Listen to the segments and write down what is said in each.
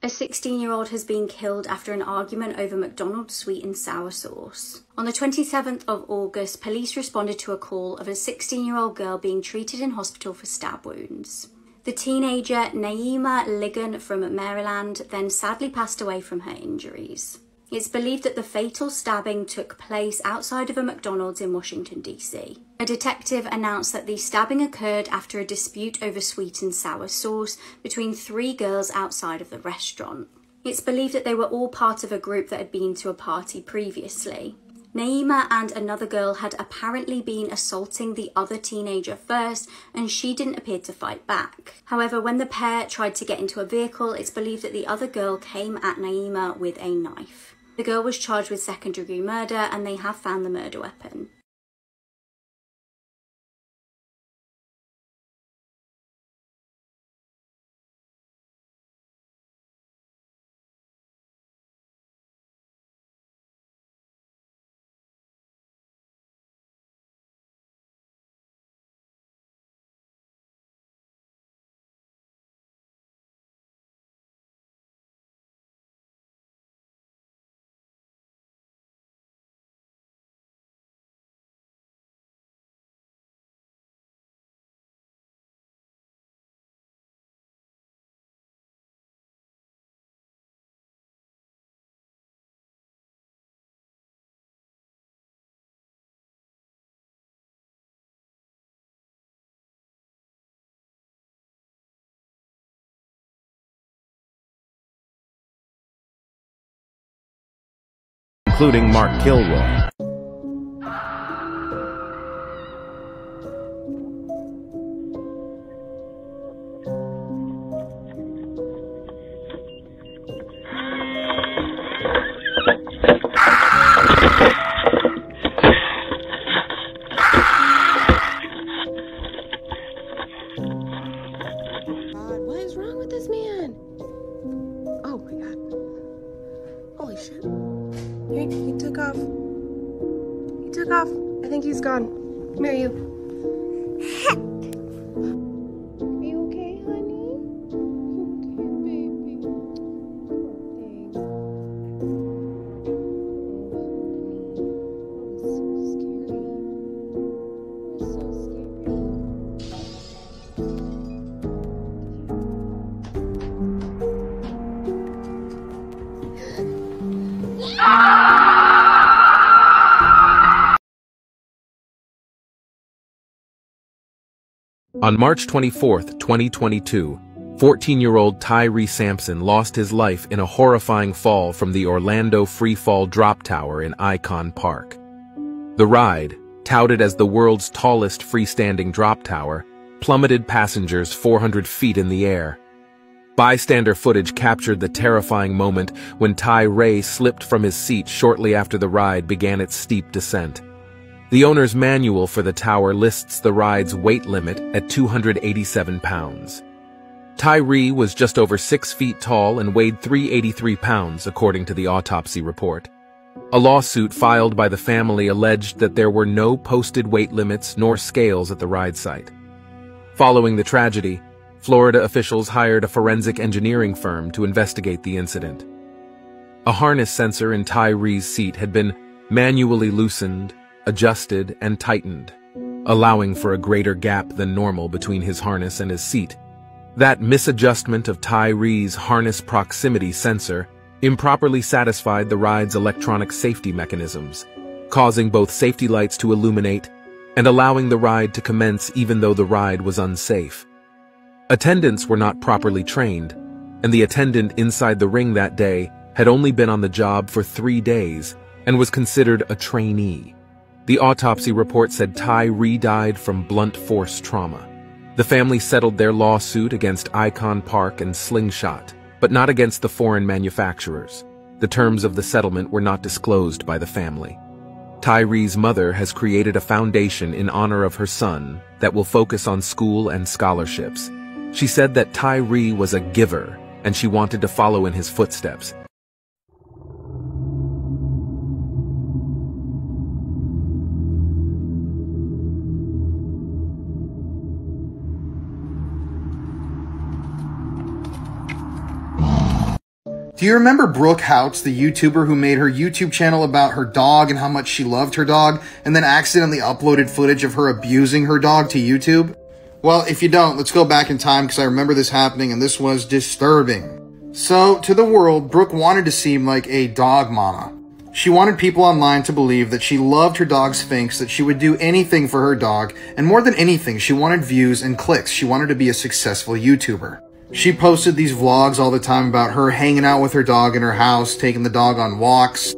A 16-year-old has been killed after an argument over McDonald's sweet and sour sauce. On the 27th of August, police responded to a call of a 16-year-old girl being treated in hospital for stab wounds. The teenager, Naima Ligon from Maryland, then sadly passed away from her injuries. It's believed that the fatal stabbing took place outside of a McDonald's in Washington, D.C. A detective announced that the stabbing occurred after a dispute over sweet and sour sauce between 3 girls outside of the restaurant. It's believed that they were all part of a group that had been to a party previously. Naima and another girl had apparently been assaulting the other teenager first, and she didn't appear to fight back. However, when the pair tried to get into a vehicle, it's believed that the other girl came at Naima with a knife. The girl was charged with second-degree murder, and they have found the murder weapon. Including Mark Kilroy. What is wrong with this man? Oh my God. Holy shit. He took off. He took off. I think he's gone. Come here, you. Are you okay, honey? Okay, baby. Poor thing. Oh, honey. That was so scary. That was so scary. On March 24, 2022, 14-year-old Tyree Sampson lost his life in a horrifying fall from the Orlando Freefall Drop Tower in Icon Park. The ride, touted as the world's tallest freestanding drop tower, plummeted passengers 400 feet in the air. Bystander footage captured the terrifying moment when Tyree slipped from his seat shortly after the ride began its steep descent. The owner's manual for the tower lists the ride's weight limit at 287 pounds. Tyree was just over 6 feet tall and weighed 383 pounds, according to the autopsy report. A lawsuit filed by the family alleged that there were no posted weight limits nor scales at the ride site. Following the tragedy, Florida officials hired a forensic engineering firm to investigate the incident. A harness sensor in Tyree's seat had been manually loosened, adjusted, and tightened, allowing for a greater gap than normal between his harness and his seat. That misadjustment of Tyree's harness proximity sensor improperly satisfied the ride's electronic safety mechanisms, causing both safety lights to illuminate and allowing the ride to commence even though the ride was unsafe. Attendants were not properly trained, and the attendant inside the ring that day had only been on the job for 3 days and was considered a trainee. The autopsy report said Tyree died from blunt force trauma. The family settled their lawsuit against Icon Park and Slingshot, but not against the foreign manufacturers. The terms of the settlement were not disclosed by the family. Tyree's mother has created a foundation in honor of her son that will focus on school and scholarships. She said that Tyree was a giver, and she wanted to follow in his footsteps. Do you remember Brooke Houts, the YouTuber who made her YouTube channel about her dog and how much she loved her dog, and then accidentally uploaded footage of her abusing her dog to YouTube? Well, if you don't, let's go back in time because I remember this happening and this was disturbing. So, to the world, Brooke wanted to seem like a dog mama. She wanted people online to believe that she loved her dog Sphinx, that she would do anything for her dog, and more than anything, she wanted views and clicks. She wanted to be a successful YouTuber. She posted these vlogs all the time about her hanging out with her dog in her house, taking the dog on walks.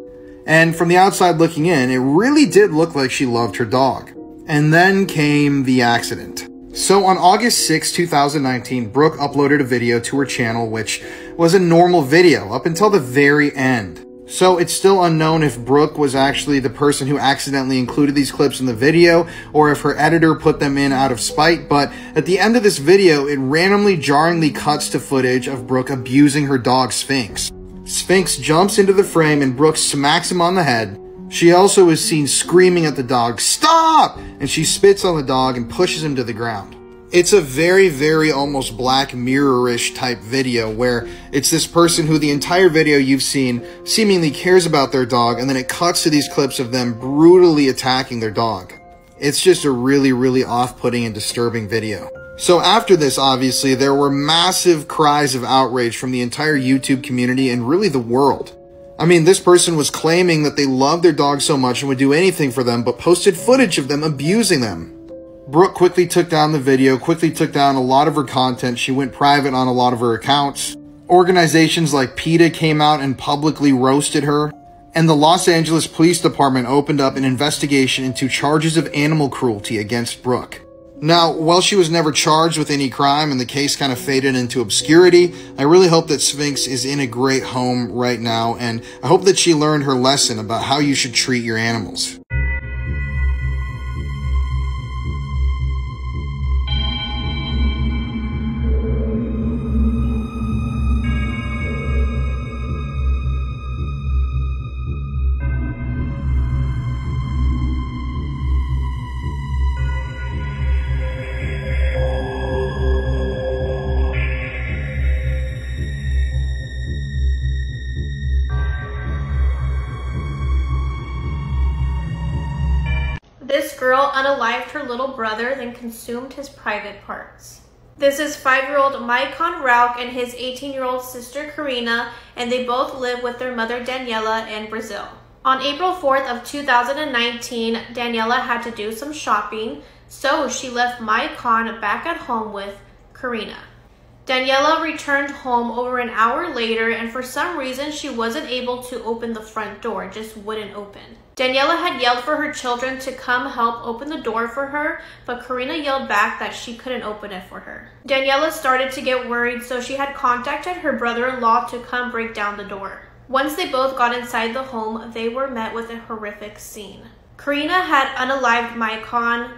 And from the outside looking in, it really did look like she loved her dog. And then came the accident. So on August 6, 2019, Brooke uploaded a video to her channel, which was a normal video up until the very end. So it's still unknown if Brooke was actually the person who accidentally included these clips in the video or if her editor put them in out of spite, but at the end of this video, it randomly jarringly cuts to footage of Brooke abusing her dog Sphinx. Sphinx jumps into the frame and Brooke smacks him on the head. She also is seen screaming at the dog, "Stop!" and she spits on the dog and pushes him to the ground. It's a very, very almost Black Mirror-ish type video where it's this person who the entire video you've seen seemingly cares about their dog, and then it cuts to these clips of them brutally attacking their dog. It's just a really, really off-putting and disturbing video. So after this, obviously, there were massive cries of outrage from the entire YouTube community and really the world. I mean, this person was claiming that they loved their dog so much and would do anything for them, but posted footage of them abusing them. Brooke quickly took down the video, quickly took down a lot of her content. She went private on a lot of her accounts. Organizations like PETA came out and publicly roasted her. And the Los Angeles Police Department opened up an investigation into charges of animal cruelty against Brooke. Now, while she was never charged with any crime and the case kind of faded into obscurity, I really hope that Sphinx is in a great home right now, and I hope that she learned her lesson about how you should treat your animals. This girl unalived her little brother, then consumed his private parts. This is 5-year-old Maicon Rauch and his 18-year-old sister Karina, and they both live with their mother Daniela in Brazil. On April 4th of 2019, Daniela had to do some shopping, so she left Maicon back at home with Karina. Daniela returned home over an hour later, and for some reason she wasn't able to open the front door, it just wouldn't open. Daniela had yelled for her children to come help open the door for her, but Karina yelled back that she couldn't open it for her. Daniela started to get worried, so she had contacted her brother-in-law to come break down the door. Once they both got inside the home, they were met with a horrific scene. Karina had unalived Maicon,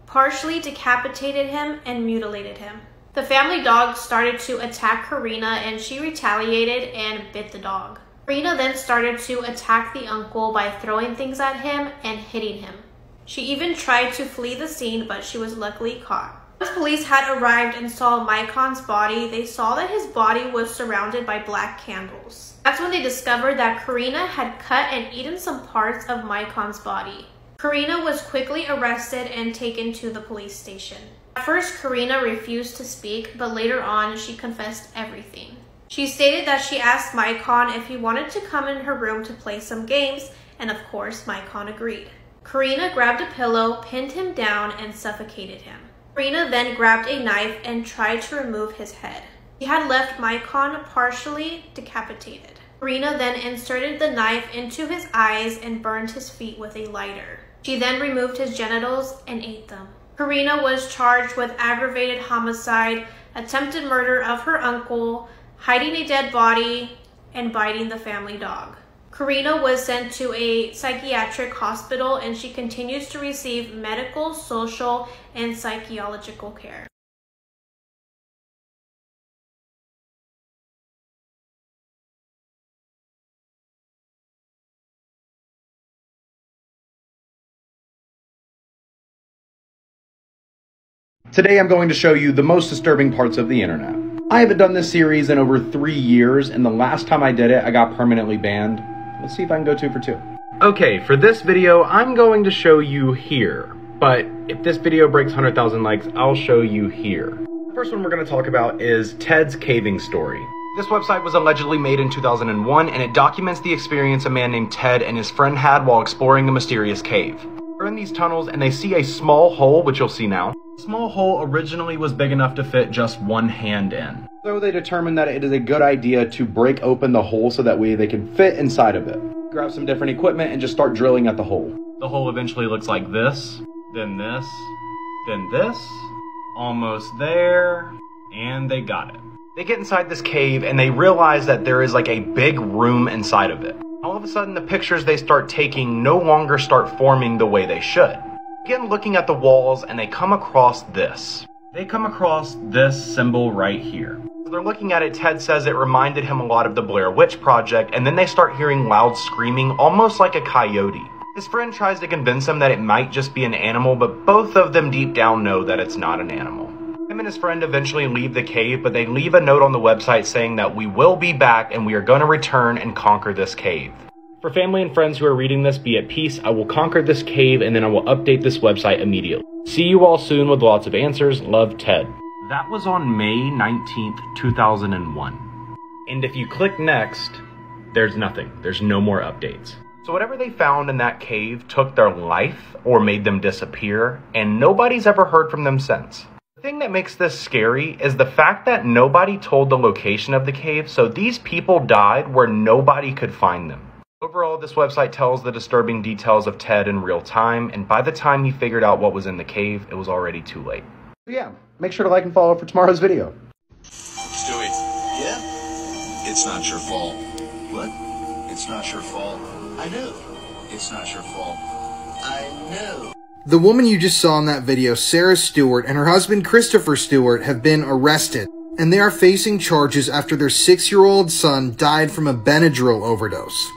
partially decapitated him, and mutilated him. The family dog started to attack Karina, and she retaliated and bit the dog. Karina then started to attack the uncle by throwing things at him and hitting him. She even tried to flee the scene, but she was luckily caught. Once police had arrived and saw Maicon's body, they saw that his body was surrounded by black candles. That's when they discovered that Karina had cut and eaten some parts of Maicon's body. Karina was quickly arrested and taken to the police station. At first, Karina refused to speak, but later on, she confessed everything. She stated that she asked Maicon if he wanted to come in her room to play some games, and of course, Maicon agreed. Karina grabbed a pillow, pinned him down, and suffocated him. Karina then grabbed a knife and tried to remove his head. She had left Maicon partially decapitated. Karina then inserted the knife into his eyes and burned his feet with a lighter. She then removed his genitals and ate them. Karina was charged with aggravated homicide, attempted murder of her uncle, hiding a dead body, and biting the family dog. Karina was sent to a psychiatric hospital, and she continues to receive medical, social, and psychological care. Today I'm going to show you the most disturbing parts of the internet. I haven't done this series in over 3 years, and the last time I did it, I got permanently banned. Let's see if I can go 2 for 2. Okay, for this video, I'm going to show you here. But if this video breaks 100,000 likes, I'll show you here. The first one we're going to talk about is Ted's caving story. This website was allegedly made in 2001, and it documents the experience a man named Ted and his friend had while exploring the mysterious cave. They're in these tunnels, and they see a small hole, which you'll see now. The small hole originally was big enough to fit just one hand in. So they determined that it is a good idea to break open the hole so that way they can fit inside of it. Grab some different equipment and just start drilling at the hole. The hole eventually looks like this, then this, then this, almost there, and they got it. They get inside this cave and they realize that there is like a big room inside of it. All of a sudden the pictures they start taking no longer start forming the way they should. Begin looking at the walls and they come across this. They come across this symbol right here. As they're looking at it, Ted says it reminded him a lot of the Blair Witch Project, and then they start hearing loud screaming, almost like a coyote. His friend tries to convince him that it might just be an animal, but both of them deep down know that it's not an animal. Him and his friend eventually leave the cave, but they leave a note on the website saying that we will be back and we are going to return and conquer this cave. For family and friends who are reading this, be at peace. I will conquer this cave and then I will update this website immediately. See you all soon with lots of answers. Love, Ted. That was on May 19th, 2001. And if you click next, there's nothing. There's no more updates. So whatever they found in that cave took their life or made them disappear, and nobody's ever heard from them since. The thing that makes this scary is the fact that nobody told the location of the cave, so these people died where nobody could find them. Overall, this website tells the disturbing details of Ted in real time, and by the time he figured out what was in the cave, it was already too late. So yeah, make sure to like and follow for tomorrow's video. Stewie. Yeah? It's not your fault. What? It's not your fault. I know. It's not your fault. I know. The woman you just saw in that video, Sarah Stewart, and her husband Christopher Stewart have been arrested, and they are facing charges after their 6-year-old son died from a Benadryl overdose.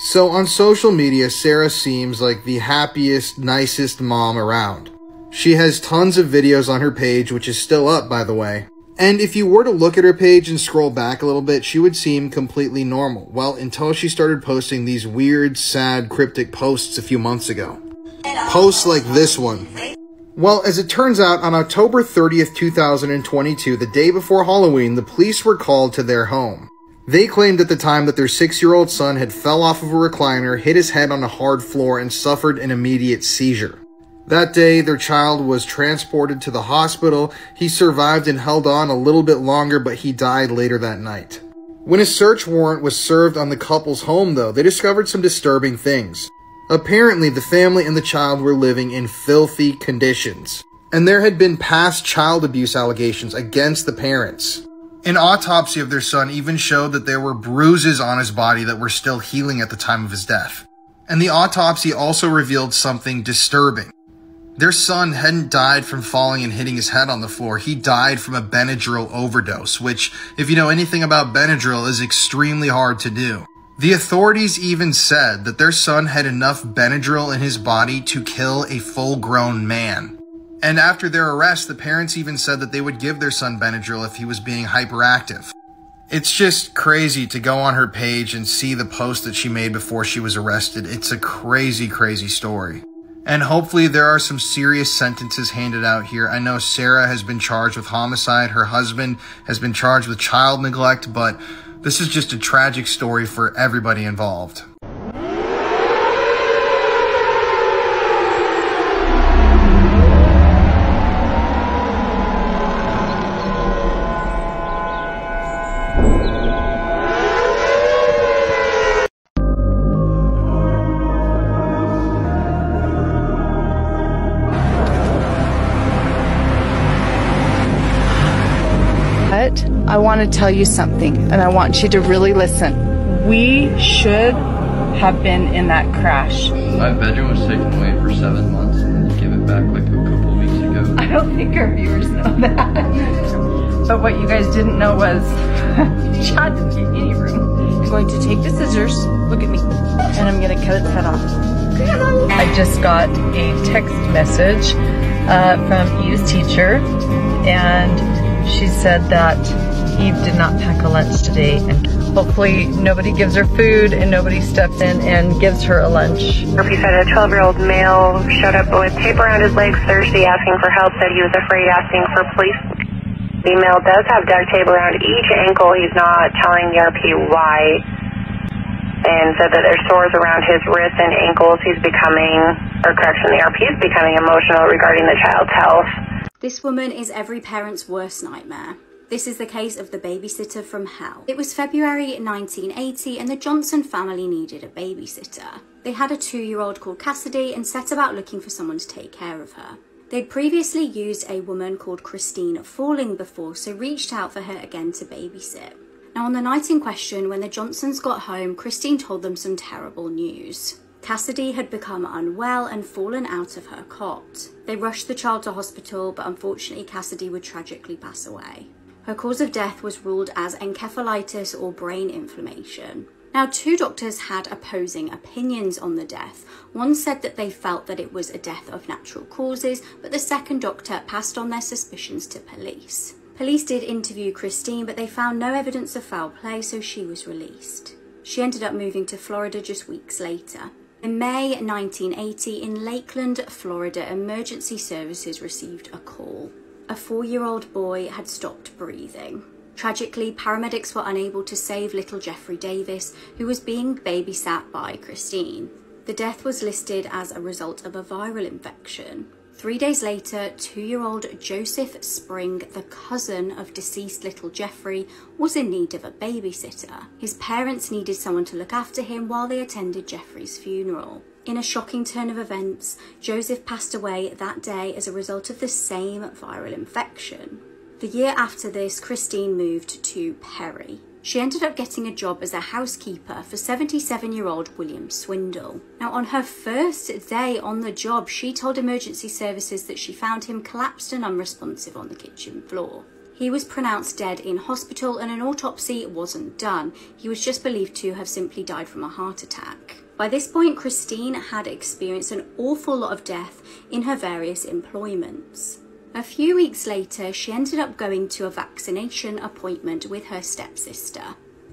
So on social media, Sarah seems like the happiest, nicest mom around. She has tons of videos on her page, which is still up, by the way. And if you were to look at her page and scroll back a little bit, she would seem completely normal. Well, until she started posting these weird, sad, cryptic posts a few months ago. Posts like this one. Well, as it turns out, on October 30th, 2022, the day before Halloween, the police were called to their home. They claimed at the time that their 6-year-old son had fell off of a recliner, hit his head on a hard floor, and suffered an immediate seizure. That day, their child was transported to the hospital. He survived and held on a little bit longer, but he died later that night. When a search warrant was served on the couple's home, though, they discovered some disturbing things. Apparently, the family and the child were living in filthy conditions, and there had been past child abuse allegations against the parents. An autopsy of their son even showed that there were bruises on his body that were still healing at the time of his death. And the autopsy also revealed something disturbing. Their son hadn't died from falling and hitting his head on the floor. He died from a Benadryl overdose, which, if you know anything about Benadryl, is extremely hard to do. The authorities even said that their son had enough Benadryl in his body to kill a full-grown man. And after their arrest, the parents even said that they would give their son Benadryl if he was being hyperactive. It's just crazy to go on her page and see the post that she made before she was arrested. It's a crazy, crazy story. And hopefully there are some serious sentences handed out here. I know Sarah has been charged with homicide. Her husband has been charged with child neglect, but this is just a tragic story for everybody involved. I want to tell you something, and I want you to really listen. We should have been in that crash. My bedroom was taken away for 7 months, and you gave it back like a couple weeks ago. I don't think our viewers know that. But what you guys didn't know was, Chad didn't get any room. I'm going to take the scissors, look at me, and I'm going to cut its head off. I just got a text message from Eve's teacher, and she said that he did not pack a lunch today, and hopefully nobody gives her food and nobody steps in and gives her a lunch. He said a 12-year-old male showed up with tape around his legs Thursday asking for help, said he was afraid asking for police. The male does have duct tape around each ankle. He's not telling the RP why, and said that there's sores around his wrists and ankles. The RP is becoming emotional regarding the child's health. This woman is every parent's worst nightmare. This is the case of the babysitter from hell. It was February 1980 and the Johnson family needed a babysitter. They had a 2-year-old called Cassidy and set about looking for someone to take care of her. They'd previously used a woman called Christine Falling before, so reached out for her again to babysit. Now, on the night in question, when the Johnsons got home, Christine told them some terrible news. Cassidy had become unwell and fallen out of her cot. They rushed the child to hospital, but unfortunately Cassidy would tragically pass away. Her cause of death was ruled as encephalitis or brain inflammation. Now, 2 doctors had opposing opinions on the death. One said that they felt that it was a death of natural causes, but the second doctor passed on their suspicions to police. Police did interview Christine, but they found no evidence of foul play, so she was released. She ended up moving to Florida just weeks later. In May 1980, in Lakeland, Florida, emergency services received a call. A 4-year-old boy had stopped breathing. Tragically, paramedics were unable to save little Jeffrey Davis, who was being babysat by Christine. The death was listed as a result of a viral infection. 3 days later, 2-year-old Joseph Spring, the cousin of deceased little Jeffrey, was in need of a babysitter. His parents needed someone to look after him while they attended Jeffrey's funeral. In a shocking turn of events, Joseph passed away that day as a result of the same viral infection. The year after this, Christine moved to Perry. She ended up getting a job as a housekeeper for 77-year-old William Swindle. Now, on her first day on the job, she told emergency services that she found him collapsed and unresponsive on the kitchen floor. He was pronounced dead in hospital and an autopsy wasn't done. He was just believed to have simply died from a heart attack. By this point, Christine had experienced an awful lot of death in her various employments. A few weeks later, she ended up going to a vaccination appointment with her stepsister.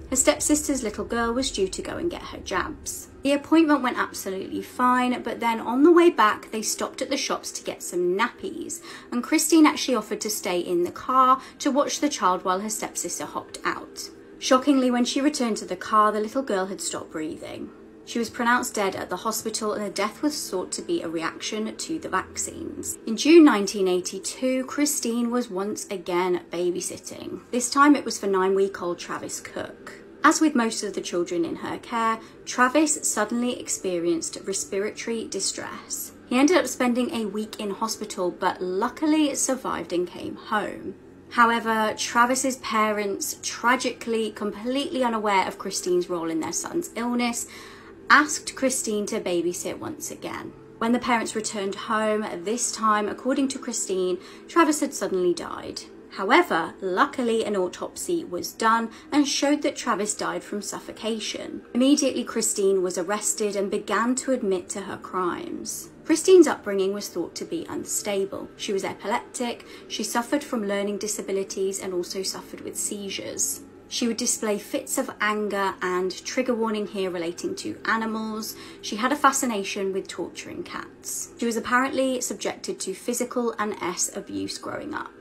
Her stepsister's little girl was due to go and get her jabs. The appointment went absolutely fine, but then on the way back, they stopped at the shops to get some nappies, and Christine actually offered to stay in the car to watch the child while her stepsister hopped out. Shockingly, when she returned to the car, the little girl had stopped breathing. She was pronounced dead at the hospital and the death was thought to be a reaction to the vaccines. In June 1982, Christine was once again babysitting. This time it was for 9-week-old Travis Cook. As with most of the children in her care, Travis suddenly experienced respiratory distress. He ended up spending a week in hospital, but luckily survived and came home. However, Travis's parents, tragically completely unaware of Christine's role in their son's illness, asked Christine to babysit once again. When the parents returned home, this time, according to Christine, Travis had suddenly died. However, luckily an autopsy was done and showed that Travis died from suffocation. Immediately, Christine was arrested and began to admit to her crimes. Christine's upbringing was thought to be unstable. She was epileptic, she suffered from learning disabilities and also suffered with seizures. She would display fits of anger and, trigger warning here, relating to animals. She had a fascination with torturing cats. She was apparently subjected to physical and abuse growing up.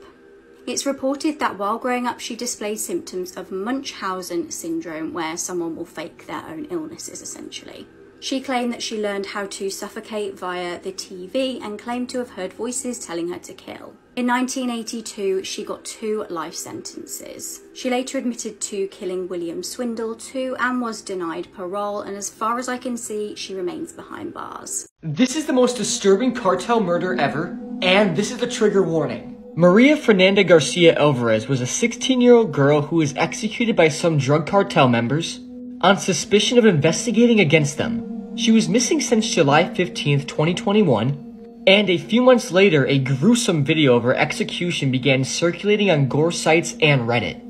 It's reported that while growing up she displayed symptoms of Munchausen syndrome, where someone will fake their own illnesses essentially. She claimed that she learned how to suffocate via the TV and claimed to have heard voices telling her to kill. In 1982, she got 2 life sentences. She later admitted to killing William Swindle too and was denied parole, and as far as I can see, she remains behind bars. This is the most disturbing cartel murder ever, and this is the trigger warning. Maria Fernanda Garcia Alvarez was a 16-year-old girl who was executed by some drug cartel members on suspicion of investigating against them. She was missing since July 15th, 2021, and a few months later, a gruesome video of her execution began circulating on gore sites and Reddit.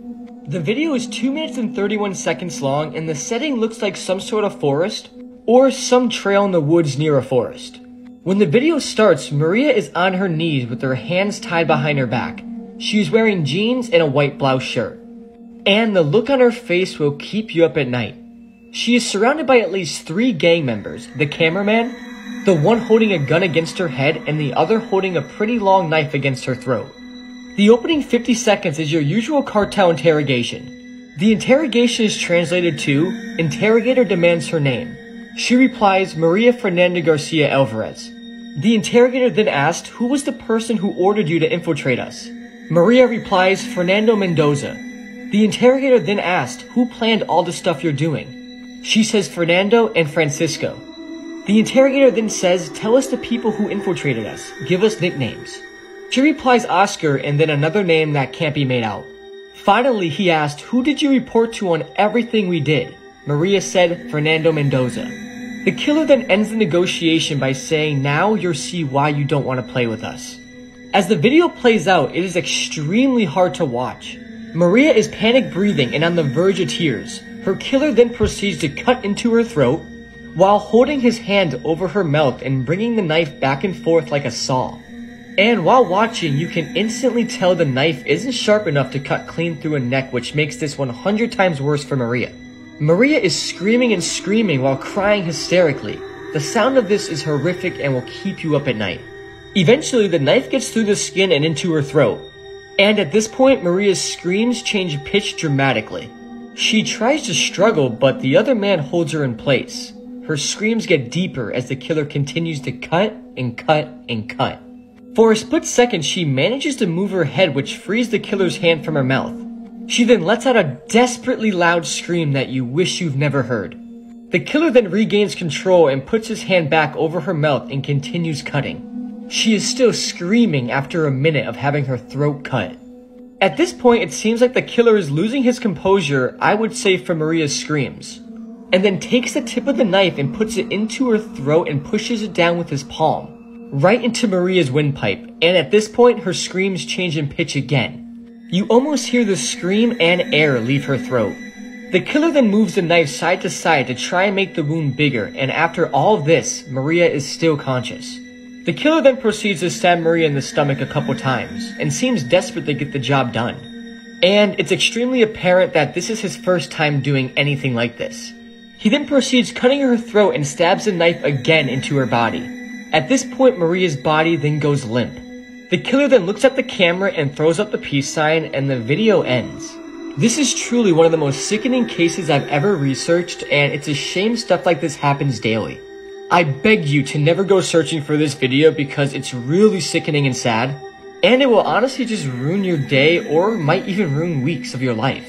The video is 2 minutes and 31 seconds long, and the setting looks like some sort of forest or some trail in the woods near a forest. When the video starts, Maria is on her knees with her hands tied behind her back. She is wearing jeans and a white blouse shirt. and the look on her face will keep you up at night. She is surrounded by at least 3 gang members, the cameraman, the one holding a gun against her head, and the other holding a pretty long knife against her throat. The opening 50 seconds is your usual cartel interrogation. The interrogation is translated to, interrogator demands her name. She replies, Maria Fernanda Garcia Alvarez. The interrogator then asked, who was the person who ordered you to infiltrate us? Maria replies, Fernando Mendoza. The interrogator then asked, who planned all the stuff you're doing? She says Fernando and Francisco. The interrogator then says, tell us the people who infiltrated us. Give us nicknames. She replies Oscar and then another name that can't be made out. Finally, he asked, who did you report to on everything we did? Maria said, Fernando Mendoza. The killer then ends the negotiation by saying, now you'll see why you don't want to play with us. As the video plays out, it is extremely hard to watch. Maria is panic breathing and on the verge of tears. Her killer then proceeds to cut into her throat while holding his hand over her mouth and bringing the knife back and forth like a saw. And while watching, you can instantly tell the knife isn't sharp enough to cut clean through a neck, which makes this 100 times worse for Maria. Maria is screaming and screaming while crying hysterically. The sound of this is horrific and will keep you up at night. Eventually, the knife gets through the skin and into her throat. And at this point, Maria's screams change pitch dramatically. She tries to struggle, but the other man holds her in place. Her screams get deeper as the killer continues to cut and cut and cut. For a split second, she manages to move her head, which frees the killer's hand from her mouth. She then lets out a desperately loud scream that you wish you've never heard. The killer then regains control and puts his hand back over her mouth and continues cutting. She is still screaming after a minute of having her throat cut. At this point, it seems like the killer is losing his composure, I would say, for Maria's screams, and then takes the tip of the knife and puts it into her throat and pushes it down with his palm, right into Maria's windpipe, and at this point, her screams change in pitch again. You almost hear the scream and air leave her throat. The killer then moves the knife side to side to try and make the wound bigger, and after all this, Maria is still conscious. The killer then proceeds to stab Maria in the stomach a couple times, and seems desperate to get the job done. And it's extremely apparent that this is his first time doing anything like this. He then proceeds cutting her throat and stabs the knife again into her body. At this point, Maria's body then goes limp. The killer then looks at the camera and throws up the peace sign, and the video ends. This is truly one of the most sickening cases I've ever researched, and it's a shame stuff like this happens daily. I beg you to never go searching for this video because it's really sickening and sad, and it will honestly just ruin your day or might even ruin weeks of your life.